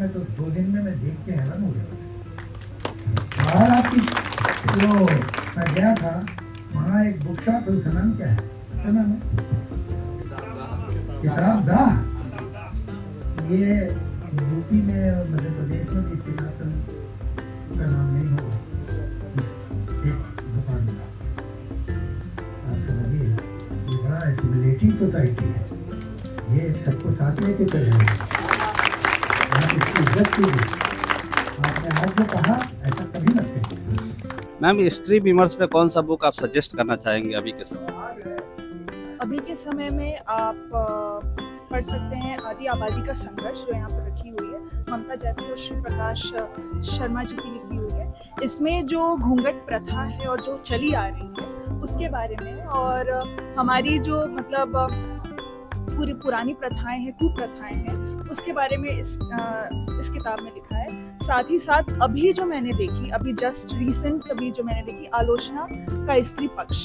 मैं तो 2 दिन में मैं देख के हैरान हो गया। बाहर आपकी जो मैं गया था वहाँ एक बुक शॉप है, उसका नाम क्या है? क्या नाम है? किताब दा। ये यूपी में और मध्य प्रदेश में भी इस किताब का नाम नहीं होगा। एक दुकान का आप समझिए, ये बड़ा एसिमुलेटिंग सोसाइटी है। ये सबको साथ लेके चल रहे हैं। आप इसकी इज्जत कीजिए। आपने आज जो कहा ऐसा कभी मत कहिए। मैम, हिस्ट्री विमर्श पे कौन सा बुक आप सजेस्ट करना चाहेंगे अभी के समय? अभी के समय में आप पढ़ सकते हैं आदि आबादी का संघर्ष, जो यहाँ पर रखी हुई है, ममता जयपुर और श्री प्रकाश शर्मा जी की लिखी हुई है। इसमें जो घूंघट प्रथा है और जो चली आ रही है उसके बारे में, और हमारी जो मतलब पूरी पुरानी प्रथाएं हैं, कुप्रथाएं हैं, उसके बारे में इस किताब में लिखा है। साथ ही साथ अभी जो मैंने देखी, अभी जस्ट रिसेंट अभी जो मैंने देखी, आलोचना का स्त्री पक्ष,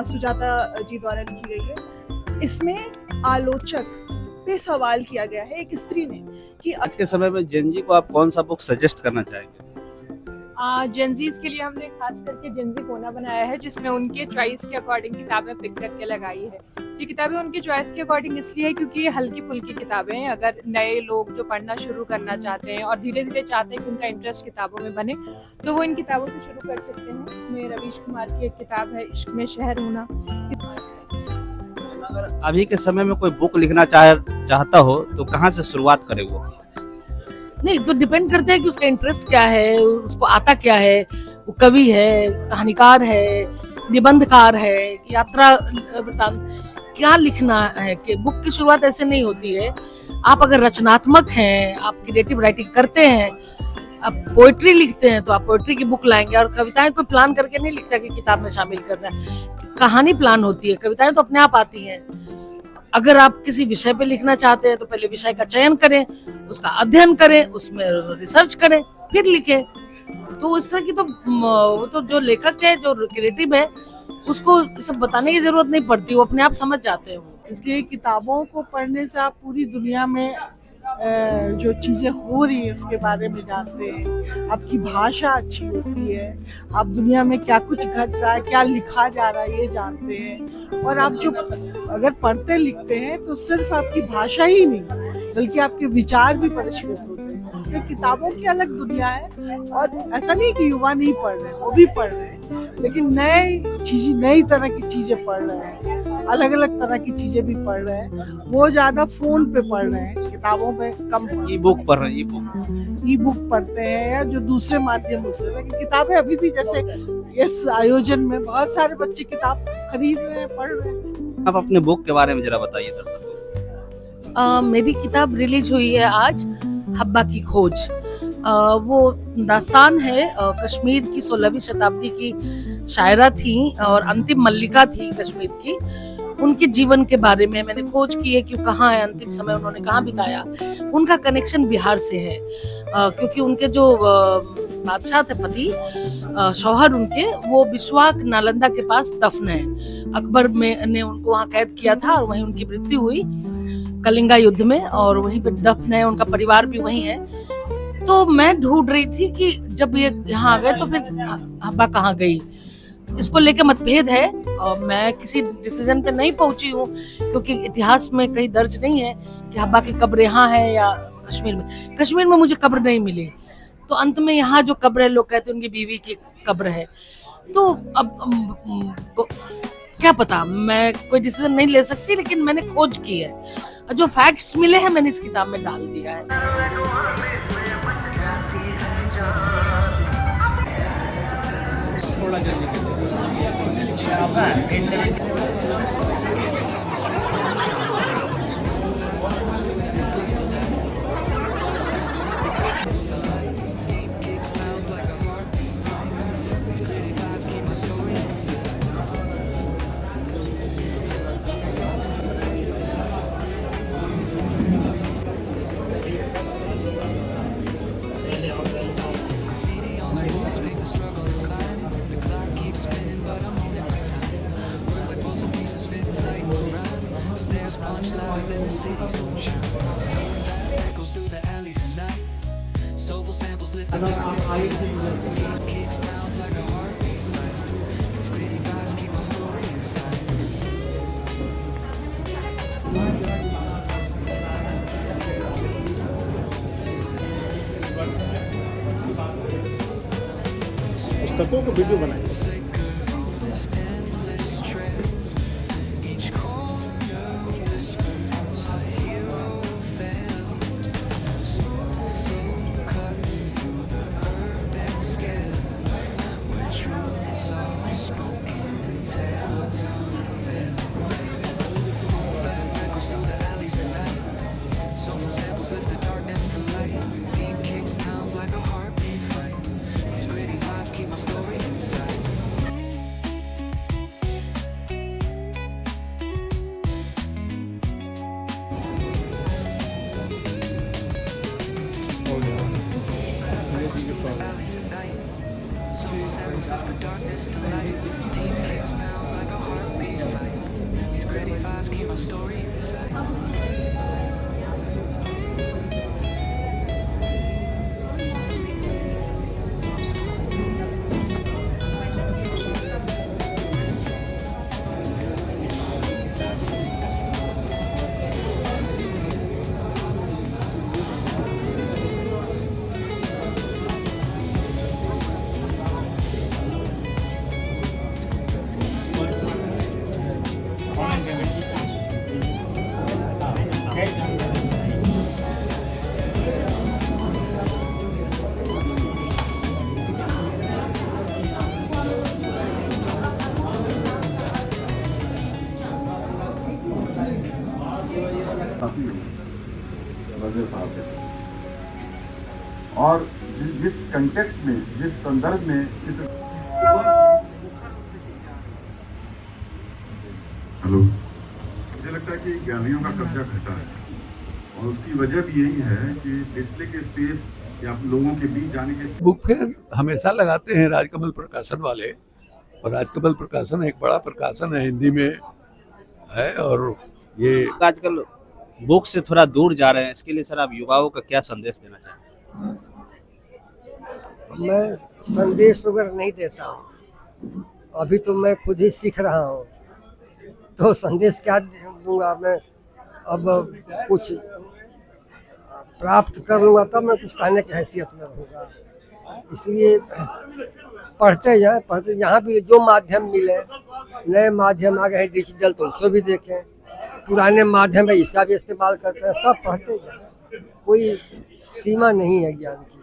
सुजाता जी द्वारा लिखी गई है। इसमें आलोचक पे सवाल किया गया है एक स्त्री ने कि आज के समय में जेनजी को आप कौन सा बुक सजेस्ट करना चाहेंगे? जेंजीज के लिए हमने खास करके जेंजी कोना बनाया है, जिसमें उनके चॉइस के अकॉर्डिंग किताबें पिक करके लगाई है। ये किताबें उनकी चॉइस के अकॉर्डिंग इसलिए है क्योंकि ये हल्की फुल्की किताबें हैं। अगर नए लोग जो पढ़ना शुरू करना चाहते हैं और धीरे धीरे चाहते हैं कि उनका इंटरेस्ट किताबों में बने, तो वो इन किताबों से शुरू कर सकते हैं। इसमें रवीश कुमार की एक किताब है, इश्क में शहर होना। अगर अभी के समय में कोई बुक लिखना चाहता हो तो कहाँ से शुरुआत करे वो? नहीं, तो डिपेंड करता है कि उसका इंटरेस्ट क्या है, उसको आता क्या है। वो कवि है, कहानीकार है, निबंधकार है, यात्रा क्या लिखना है। कि बुक की शुरुआत ऐसे नहीं होती है। आप अगर रचनात्मक हैं, आप क्रिएटिव राइटिंग करते हैं, आप पोएट्री लिखते हैं, तो आप पोएट्री की बुक लाएंगे। और कविताएं कोई प्लान करके नहीं लिखता कि किताब में शामिल करना है। कहानी प्लान होती है, कविताएं तो अपने आप आती हैं। अगर आप किसी विषय पे लिखना चाहते हैं तो पहले विषय का चयन करें, उसका अध्ययन करें, उसमें रिसर्च करें, फिर लिखें। तो इस तरह की तो वो तो जो लेखक है, जो क्रिएटिव है, उसको सब बताने की जरूरत नहीं पड़ती, वो अपने आप समझ जाते हैं। वो इसलिए किताबों को पढ़ने से आप पूरी दुनिया में जो चीज़ें हो रही है उसके बारे में जानते हैं। आपकी भाषा अच्छी होती है, आप दुनिया में क्या कुछ घट रहा है, क्या लिखा जा रहा है, ये जानते हैं। और आप जो अगर पढ़ते लिखते हैं तो सिर्फ आपकी भाषा ही नहीं, बल्कि आपके विचार भी परिष्कृत होते हैं। तो किताबों की अलग दुनिया है। और ऐसा नहीं कि युवा नहीं पढ़ रहे, वो भी पढ़ रहे हैं, लेकिन नई तरह की चीज़ें पढ़ रहे हैं, अलग अलग तरह की चीज़ें भी पढ़ रहे हैं। वो ज़्यादा फ़ोन पे पढ़ रहे हैं, किताबों पे कम। ई बुक पढ़ रहे हैं, ई बुक पढ़ते हैं या जो दूसरे माध्यमों से। लेकिन किताबें अभी भी, जैसे इस आयोजन में बहुत सारे बच्चे किताब खरीद रहे हैं, पढ़ रहे हैं। आप अपने बुक के बारे में जरा बताइए दर्शकों को। मेरी किताब रिलीज हुई है आज, हब्बा की खोज। वो दास्तान है कश्मीर की 16वीं शताब्दी की शायरा थी और अंतिम मल्लिका थी कश्मीर की। उनके जीवन के बारे में मैंने खोज की है कि कहाँ है, अंतिम समय उन्होंने कहाँ बिताया। उनका कनेक्शन बिहार से है, क्योंकि उनके जो बादशाह थे, पति शौहर उनके, वो बिश्वाक नालंदा के पास दफन है। अकबर ने उनको वहाँ कैद किया था और वहीं उनकी मृत्यु हुई कलिंगा युद्ध में, और वहीं पे दफन है। उनका परिवार भी वहीं है। तो मैं ढूंढ रही थी कि जब ये यहाँ आ गए तो फिर हब्बा कहाँ गई। इसको लेके मतभेद है और मैं किसी डिसीजन पे नहीं पहुंची हूँ, क्योंकि इतिहास में कहीं दर्ज नहीं है कि हब्बा की कब्र यहाँ है या कश्मीर में। कश्मीर में मुझे कब्र नहीं मिली, तो अंत में यहाँ जो कब्र है, लोग कहते हैं उनकी बीवी की कब्र है। तो अब क्या पता, मैं कोई डिसीजन नहीं ले सकती, लेकिन मैंने खोज की है। जो फैक्ट्स मिले हैं मैंने इस किताब में डाल दिया है। पुस्तकों को वीडियो बनाए। Left the darkness to light. Deep kicks pounds like a heartbeat fight. These gritty vibes keep my story inside. काफी वजह साहब है और जिस कंटेक्स्ट में, जिस संदर्भ में चित्र। हेलो, मुझे लगता है कि गैलरियों का कब्जा घटा है और उसकी वजह भी यही है कि डिस्प्ले के स्पेस या लोगों के बीच जाने के। बुक फेयर हमेशा लगाते हैं राजकमल प्रकाशन वाले, और राजकमल प्रकाशन एक बड़ा प्रकाशन है, हिंदी में है। और ये आजकल बुक से थोड़ा दूर जा रहे हैं, इसके लिए सर आप युवाओं का क्या संदेश देना चाहेंगे? मैं संदेश वगैरह नहीं देता हूँ, अभी तो मैं खुद ही सीख रहा हूँ, तो संदेश क्या दूंगा मैं? अब कुछ प्राप्त कर लूँगा तब मैं कुछ कहने की हैसियत में रहूँगा। इसलिए पढ़ते जाएं, जहाँ भी जो माध्यम मिले, नए माध्यम आ गए हैं डिजिटल, तो उसको भी देखें, पुराने माध्यम है इसका भी इस्तेमाल करते हैं, सब पढ़ते जाएं, कोई सीमा नहीं है ज्ञान की।